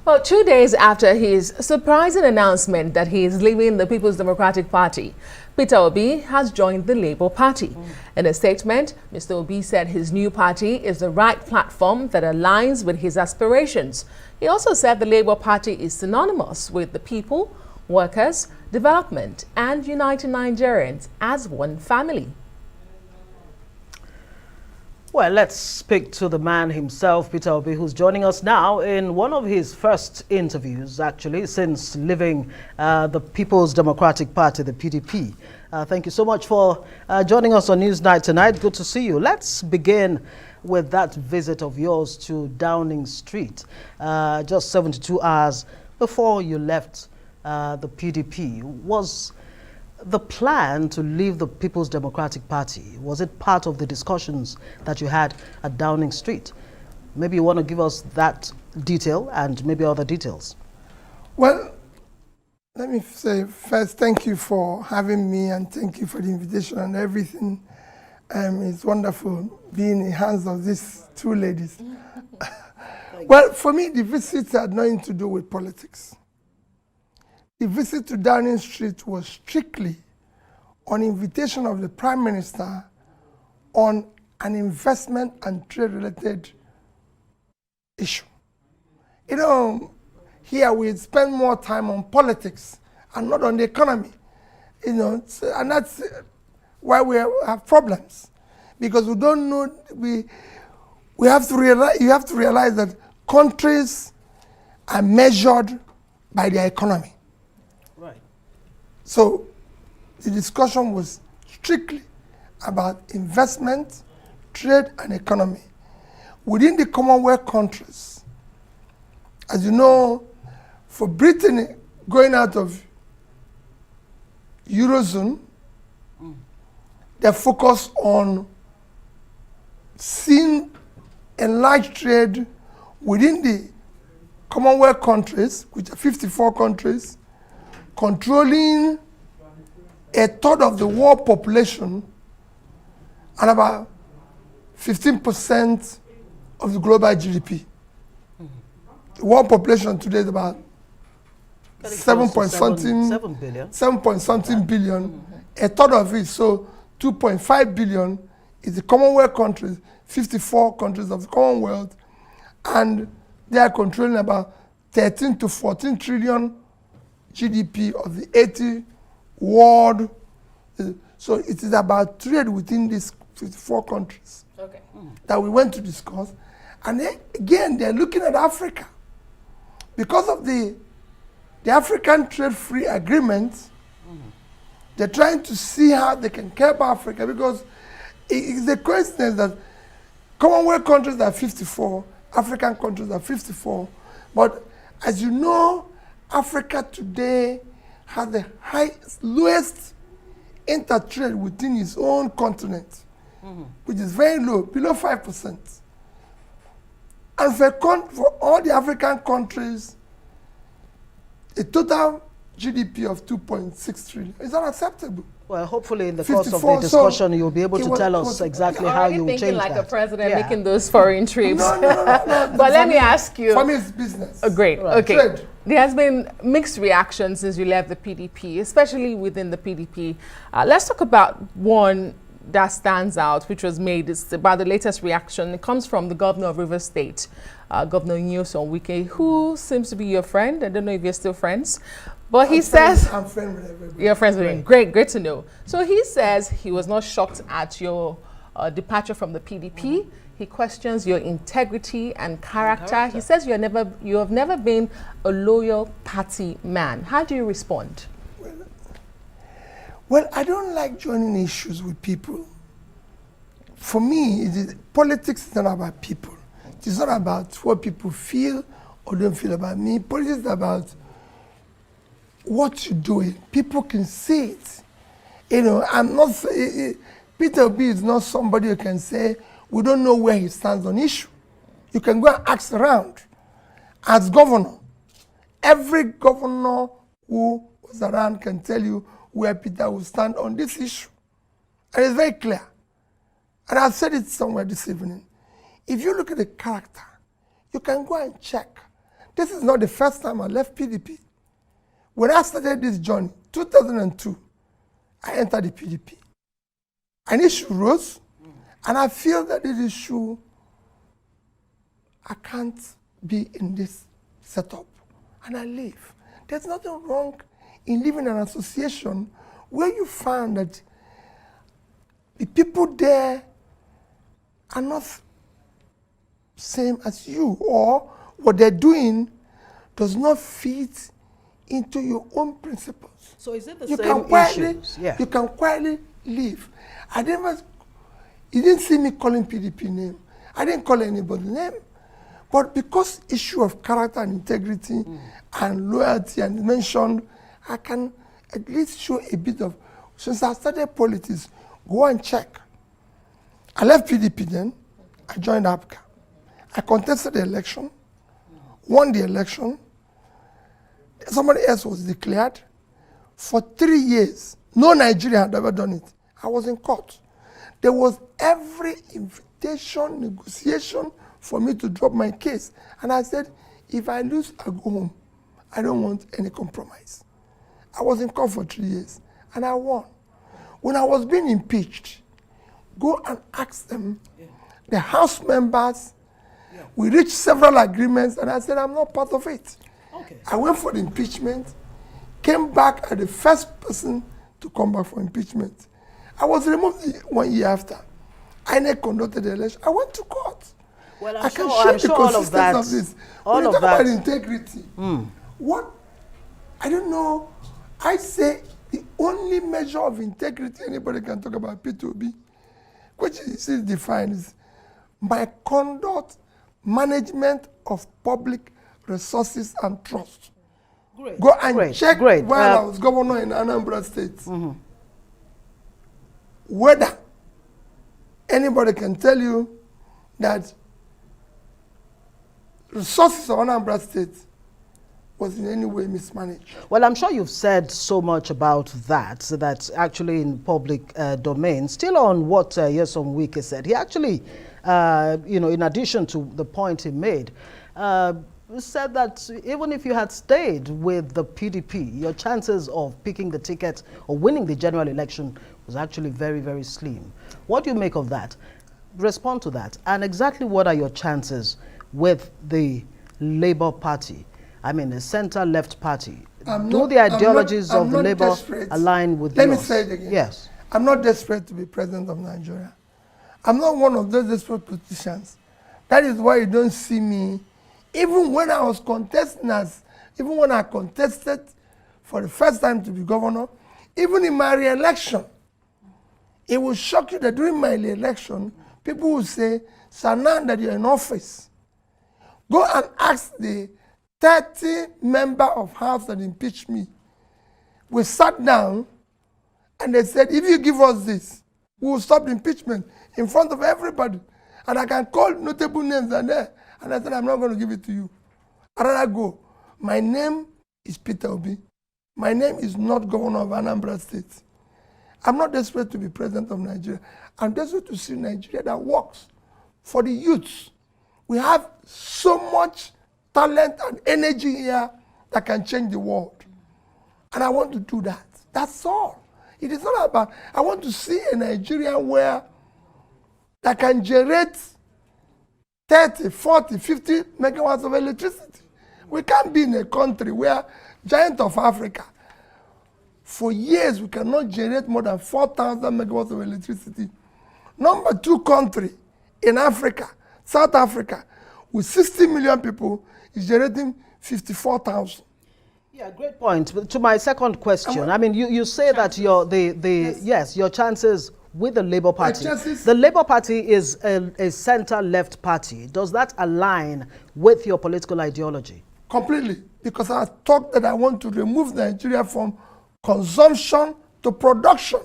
Well, 2 days after his surprising announcement that he is leaving the People's Democratic Party, Peter Obi has joined the Labour Party. In a statement, Mr. Obi said his new party is the right platform that aligns with his aspirations. He also said the Labour Party is synonymous with the people, workers, development, and uniting Nigerians as one family. Well, let's speak to the man himself, Peter Obi, who's joining us now in one of his first interviews, actually, since leaving the People's Democratic Party, the PDP. Thank you so much for joining us on Newsnight tonight. Good to see you. Let's begin with that visit of yours to Downing Street, just 72 hours before you left the PDP. Was the plan to leave the People's Democratic Party, was it part of the discussions that you had at Downing Street? Maybe you want to give us that detail and maybe other details. Well, let me say first, thank you for having me and thank you for the invitation and everything. It's wonderful being in the hands of these two ladies. Well, for me, the visit had nothing to do with politics. The visit to Downing Street was strictly on invitation of the Prime Minister on an investment and trade-related issue. You know, here we spend more time on politics and not on the economy. You know, and that's why we have problems, because we don't know. We have to realize. You have to realize that countries are measured by their economy. So the discussion was strictly about investment, trade, and economy. Within the Commonwealth countries, as you know, for Britain going out of Eurozone, they're focused on seeing enlarged trade within the Commonwealth countries, which are 54 countries, controlling a third of the world population and about 15% of the global GDP. The world population today is about 7 point something billion. A third of it, so 2.5 billion, is the Commonwealth countries, 54 countries of the Commonwealth, and they are controlling about 13 to 14 trillion GDP of the 80 world. So it is about trade within these 54 countries that we went to discuss. And then, again, they're looking at Africa. Because of the African Trade-Free Agreement, they're trying to see how they can help Africa, because it's a coincidence that Commonwealth countries are 54, African countries are 54, but as you know, Africa today has the lowest intertrade within its own continent, which is very low, below 5%. And for all the African countries, a total GDP of 2.6 trillion is unacceptable. Well, hopefully in the course of the discussion, so you'll be able to tell us exactly how you will change that. You're thinking like a president making those foreign trips. No. But let me ask you. For me, it's business. Oh, great. Right. Okay. Trade. There has been mixed reactions since you left the PDP, especially within the PDP. Let's talk about one that stands out, which was made. It's about the latest reaction. It comes from the governor of Rivers State, Governor Nyesom Wike, who seems to be your friend. I don't know if you're still friends. But he says... I'm friends with everybody. You're friends with him. Great to know. So he says he was not shocked at your departure from the PDP. He questions your integrity and character. He says you have never been a loyal party man. How do you respond? Well, I don't like joining issues with people. For me, politics is not about people. It's not about what people feel or don't feel about me. Politics is about what you're doing. People can see it. You know, I'm not. Peter Obi is not somebody who can say we don't know where he stands on issue. You can go and ask around. As governor, every governor who was around can tell you where Peter will stand on this issue. And it's very clear. And I've said it somewhere this evening. If you look at the character, you can go and check This is not the first time I left PDP. When I started this journey, 2002, I entered the PDP. An issue rose, and I feel that this issue, I can't be in this setup, and I leave. There's nothing wrong in living in an association where you find that the people there are not same as you, or what they're doing does not fit into your own principles. So is it the You same can quietly, issues? Yeah. you can quietly leave. You didn't see me calling PDP name. I didn't call anybody name. But because issue of character and integrity and loyalty and mentioned, I can at least show a bit of, since I started politics, go and check. I left PDP then, I joined APGA. I contested the election, won the election, somebody else was declared. For 3 years, no Nigerian had ever done it. I was in court. There was every invitation, negotiation for me to drop my case. And I said, if I lose, I go home. I don't want any compromise. I was in court for 3 years, and I won. When I was being impeached, go and ask them, the House members, we reached several agreements, and I said, I'm not part of it. Okay. I went for the impeachment, came back as the first person to come back for impeachment. I was removed 1 year after. INEC conducted the election. I went to court. Well, I can show the all of that. consistency of this. All when you of talk that. about integrity, what? I don't know. I say the only measure of integrity anybody can talk about P2B, which is defined is my conduct, management of public resources and trust. Great. Go and check Great. while I was governor in Anambra State. Whether anybody can tell you that resources of Anambra State was in any way mismanaged. Well, I'm sure you've said so much about that, so that's actually in public domain. Still on what Nyesom Wike said, he actually, in addition to the point he made, said that even if you had stayed with the PDP, your chances of picking the ticket or winning the general election was actually very, very slim. What do you make of that? Respond to that. And exactly what are your chances with the Labour Party? I mean, the center-left party. Do the ideologies of the Labour align with yours? Let me say it again. Yes. I'm not desperate to be president of Nigeria. I'm not one of those desperate politicians. That is why you don't see me, even when I was contesting even when I contested for the first time to be governor, even in my re-election, it will shock you that during my re-election, people will say, "Sir, now that you're in office, go and ask the 30 member of House that impeached me." We sat down and they said, if you give us this, we will stop the impeachment in front of everybody. And I can call notable names and there. And I said, I'm not going to give it to you. I'd rather go. My name is Peter Obi. My name is not governor of Anambra State. I'm not desperate to be president of Nigeria. I'm desperate to see Nigeria that works for the youths. We have so much talent and energy here that can change the world. And I want to do that. That's all. It is not about, I want to see a Nigeria where that can generate 30, 40, 50 megawatts of electricity. We can't be in a country where, giant of Africa, for years we cannot generate more than 4,000 megawatts of electricity. Number 2 country in Africa, South Africa, with 60 million people, is generating 54,000. Yeah, great point. But to my second question, I mean, you say that your your chances with the Labour Party. The Labour Party is a center-left party. Does that align with your political ideology? Completely, because I talked that I want to remove Nigeria from consumption to production.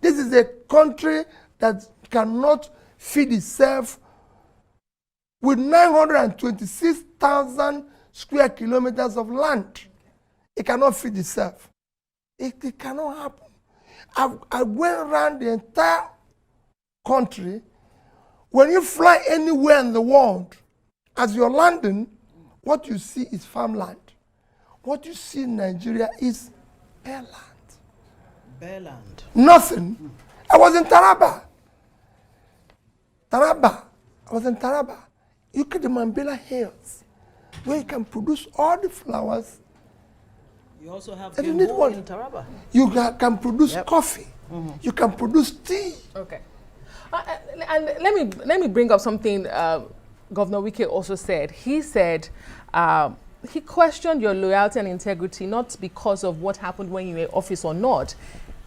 This is a country that cannot feed itself with 926,000 square kilometers of land. It cannot feed itself. It cannot happen. I went around the entire country. When you fly anywhere in the world, as you're landing, what you see is farmland. What you see in Nigeria is bare land. Bare land. Nothing. I was in Taraba. I was in Taraba. You get the Mambila Hills, where you can produce all the flowers. You also have And you need one. in Taraba. You can produce coffee. You can produce tea. Okay. And let me bring up something Governor Wike also said. He said he questioned your loyalty and integrity not because of what happened when you were in office or not.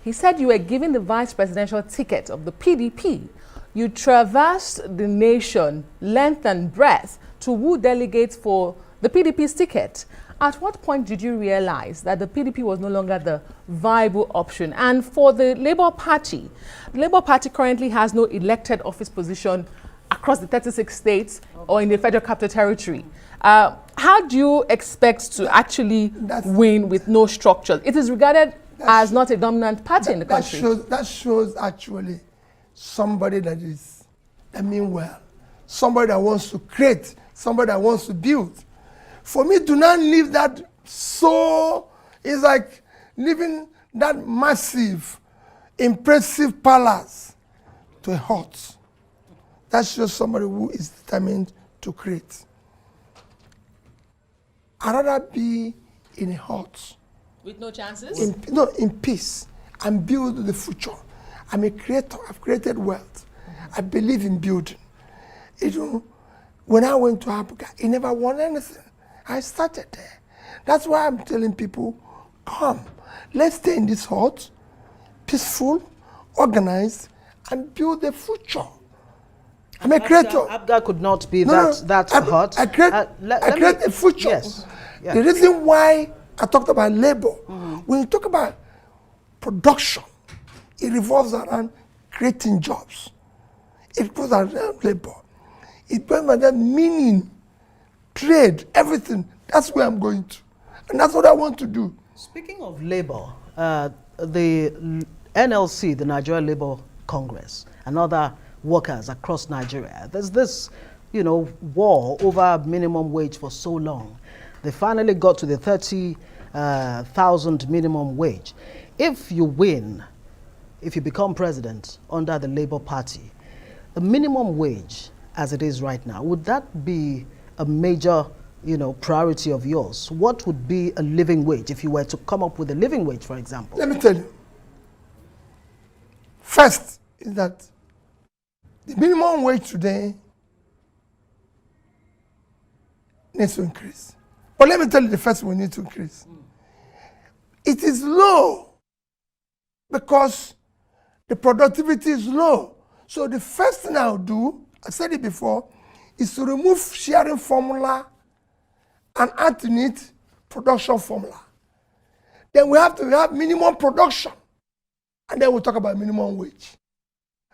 He said you were given the vice presidential ticket of the PDP. You traversed the nation length and breadth to woo delegates for the PDP's ticket. At what point did you realize that the PDP was no longer the viable option? And for the Labour Party currently has no elected office position across the 36 states or in the Federal Capital Territory. How do you expect to actually win with no structure? It is regarded as not a dominant party in the country. That shows actually somebody that mean well, somebody that wants to create, somebody that wants to build. For me, do not leave that it's like leaving that massive, impressive palace to a hut. That shows somebody who is determined to create. I'd rather be in a hut. With no chances? In peace, and build the future. I'm a creator. I've created wealth. I believe in building. When I went to Africa, I never won anything. I started there. That's why I'm telling people, come, let's stay in this hut, peaceful, organized, and build the future. I'm a creator. APGA could not be that hot. I create a future. Yes. Yeah. The reason why I talked about labor, when you talk about production, it revolves around creating jobs. It goes around labor. It goes around meaning, trade, everything. That's where I'm going to. And that's what I want to do. Speaking of labor, the NLC, the Nigeria Labour Congress, and other workers across Nigeria, there's this, war over minimum wage for so long. They finally got to the 30,000 minimum wage. If you win, if you become president under the Labour Party, the minimum wage as it is right now, would that be a major, priority of yours? What would be a living wage if you were to come up with a living wage, for example? Let me tell you. First is that the minimum wage today needs to increase. But let me tell you the first we need to increase. It is low because the productivity is low. So the first thing I'll do, I said it before, is to remove sharing formula and add in it production formula. Then we have to have minimum production. And then we'll talk about minimum wage.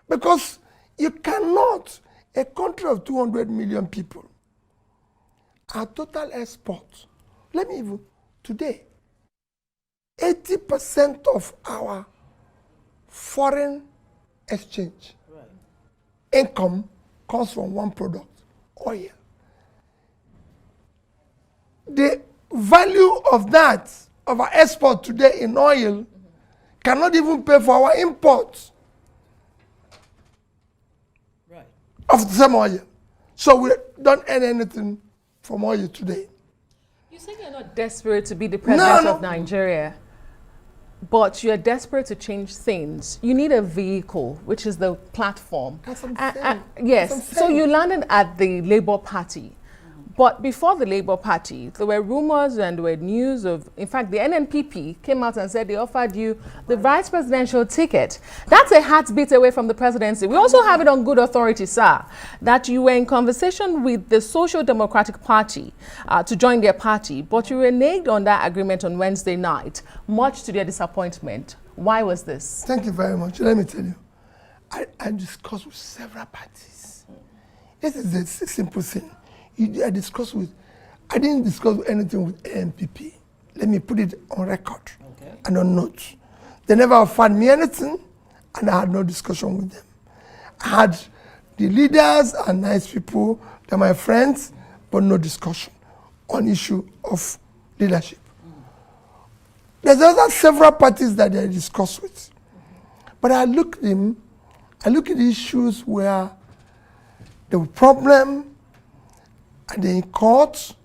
Because you cannot, a country of 200 million people, our total export, today, 80% of our foreign exchange income comes from one product, oil. The value of that, of our export today in oil, cannot even pay for our imports of the same oil. So we don't earn anything from oil today. You say you're not desperate to be the president of Nigeria, but you're desperate to change things. You need a vehicle, which is the platform. That's what I'm saying. Yes, so you landed at the Labour Party. But before the Labour Party, there were rumors and there were news of, in fact, the NNPP came out and said they offered you the vice presidential ticket. That's a heartbeat away from the presidency. We also have it on good authority, sir, that you were in conversation with the Social Democratic Party to join their party, but you reneged on that agreement on Wednesday night, much to their disappointment. Why was this? Thank you very much. Let me tell you, I discussed with several parties. This is a simple thing. I didn't discuss anything with NNPP. Let me put it on record and on notes. They never offered me anything, and I had no discussion with them. I had the leaders and nice people, they're my friends, but no discussion. on issue of leadership. There's other several parties that they discuss with. But I look at the issues where the problem, are they in court,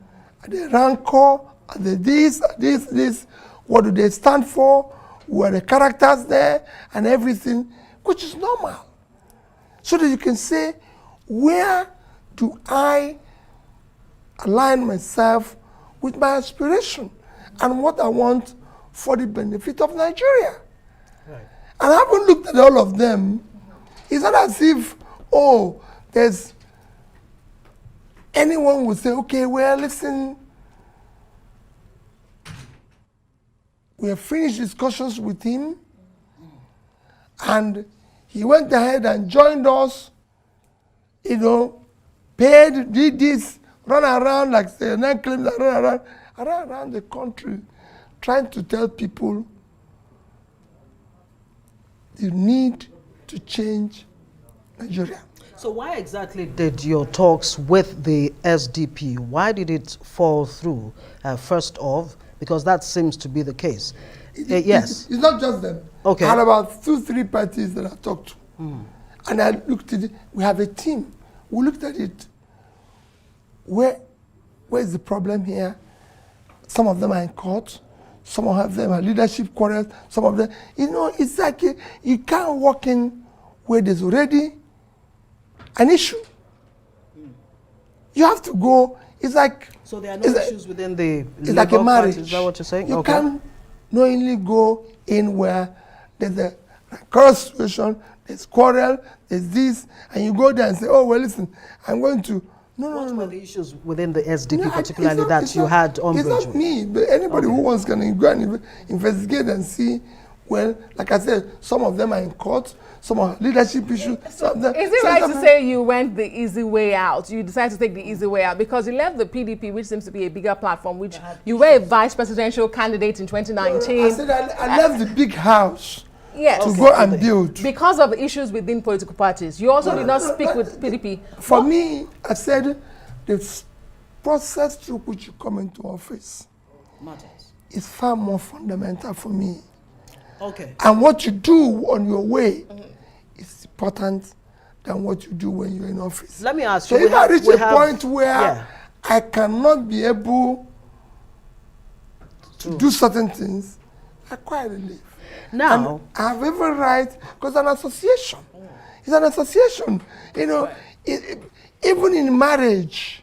are they rancor, are they this, what do they stand for, who are the characters there, and everything, which is normal. So that you can say, where do I align myself with my aspiration and what I want for the benefit of Nigeria? Right. And I haven't looked at all of them. It's not as if, oh, there's anyone would say, okay, well, listen, we have finished discussions with him, and he went ahead and joined us, paid, did this, run around like CNN claims, run around the country, trying to tell people the need to change Nigeria. So why exactly did your talks with the SDP, why did it fall through, first off? Because that seems to be the case. Yes. It's not just them. Okay. I had about 2-3 parties that I talked to. And I looked at it. We have a team. We looked at it. Where is the problem here? Some of them are in court. Some of them are leadership quarrels. Some of them, it's like you can't walk in where there's already an issue. You have to go. It's like, so there are no issues within the it's like a marriage. Party. Is that what you're saying? You can't knowingly go in where there's a current situation, there's quarrel, there's this, and you go there and say, oh, well, listen, I'm going to. What were the issues within the SDP, particularly that you had umbrage with? It's not me, but anybody who wants can go and investigate and see. Well, like I said, some of them are in court, some are leadership issues. Some of them, is it right to say you went the easy way out? You decided to take the easy way out because you left the PDP, which seems to be a bigger platform, which you were a vice presidential candidate in 2019. I said I left the big house. Yes. To go and build. Because of the issues within political parties. You also did not speak with PDP. For me, I said the process through which you come into office matters. Is far more fundamental for me. Okay. And what you do on your way is important than what you do when you're in office. Let me ask you. So if I reach a point where I cannot be able to do certain things, I quietly leave. Now, and I have every right, because it's an association. It's an association. Even in marriage,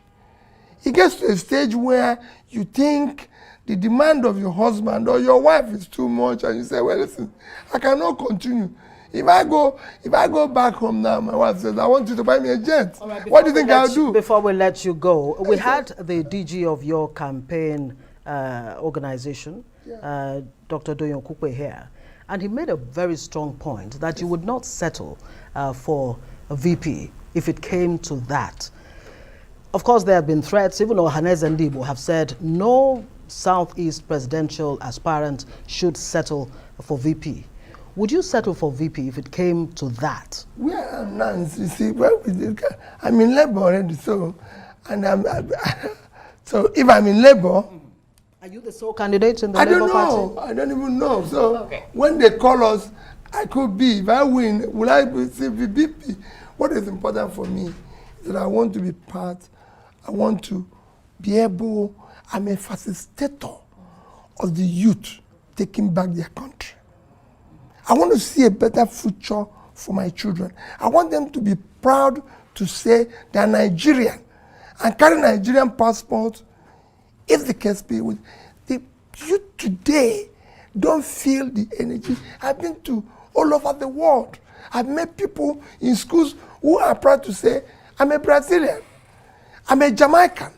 it gets to a stage where you think the demand of your husband or your wife is too much, and you say, well, listen, I cannot continue. If I go back home now, my wife says, I want you to buy me a jet. Right, what do you think I'll do? Before we let you go, we had the DG of your campaign organization, Dr. Doyin Okupe here. And he made a very strong point that you would not settle for a VP if it came to that. Of course, there have been threats. Even Ohanaeze Ndigbo have said no Southeast presidential aspirant should settle for VP. Would you settle for VP if it came to that? Where I'm now, you see, I'm in Labour already, so if I'm in Labour. Are you the sole candidate in the Labour Party? I don't even know. So when they call us, I could be. If I win, will I be VP? What is important for me is that I want to be part. I want to be able. I'm a facilitator of the youth taking back their country. I want to see a better future for my children. I want them to be proud to say they're Nigerian and carry Nigerian passports. If the case be with the youth today, don't feel the energy. I've been to all over the world. I've met people in schools who are proud to say, I'm a Brazilian, I'm a Jamaican,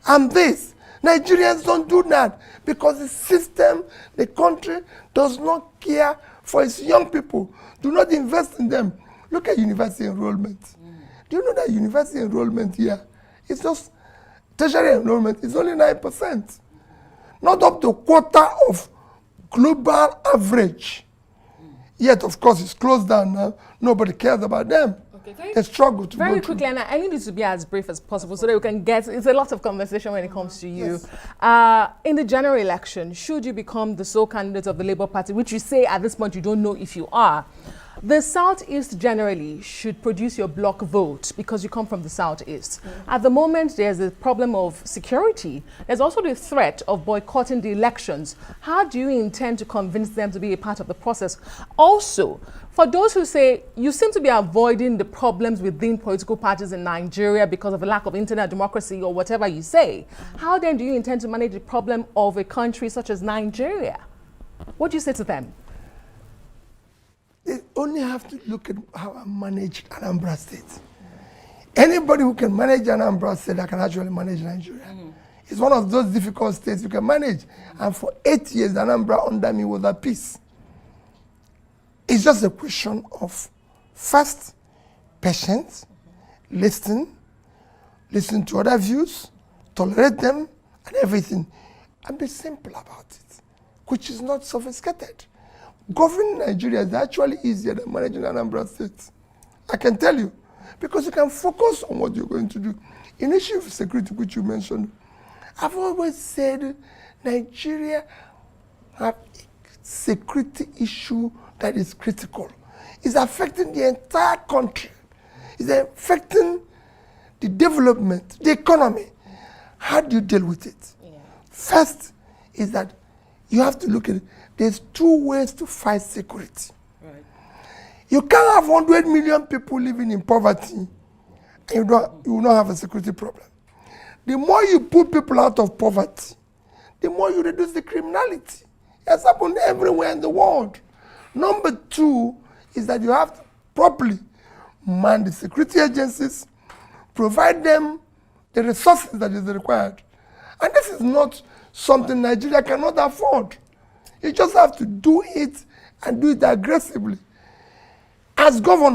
I'm this. Nigerians don't do that because the system, the country does not care for its young people. Do not invest in them. Look at university enrollment. Do you know that university enrollment here is just tertiary enrollment is only 9%. Not up to a quarter of global average. Yet, of course, it's closed down now. Nobody cares about them. they struggle to Very go through. quickly, and I need you to be as brief as possible so that we can get, it's a lot of conversation when it comes to you. Yes. In the general election, should you become the sole candidate of the Labour Party, which you say at this point you don't know if you are, the Southeast generally should produce your block vote because you come from the Southeast. At the moment, there's a problem of security. There's also the threat of boycotting the elections. How do you intend to convince them to be a part of the process? Also, for those who say you seem to be avoiding the problems within political parties in Nigeria because of a lack of internet democracy or whatever you say, how then do you intend to manage the problem of a country such as Nigeria? What do you say to them? They only have to look at how I manage Anambra State. Anybody who can manage Anambra State, I can actually manage Nigeria. It's one of those difficult states you can manage. And for 8 years, Anambra under me was at peace. It's just a question of first, patience, listen to other views, tolerate them, and everything. And be simple about it, which is not sophisticated. Governing Nigeria is actually easier than managing Anambra State. I can tell you, because you can focus on what you're going to do. In the issue of security, which you mentioned, I've always said Nigeria have a security issue that is critical. It's affecting the entire country. It's affecting the development, the economy. How do you deal with it? Yeah. First is that you have to look at it. There's two ways to fight security. Right. You can't have 100 million people living in poverty and you will not have a security problem. The more you put people out of poverty, the more you reduce the criminality. It's happened everywhere in the world. Number two is that you have to properly man the security agencies, provide them the resources that is required. And this is not something Nigeria cannot afford. You just have to do it and do it aggressively. As governor,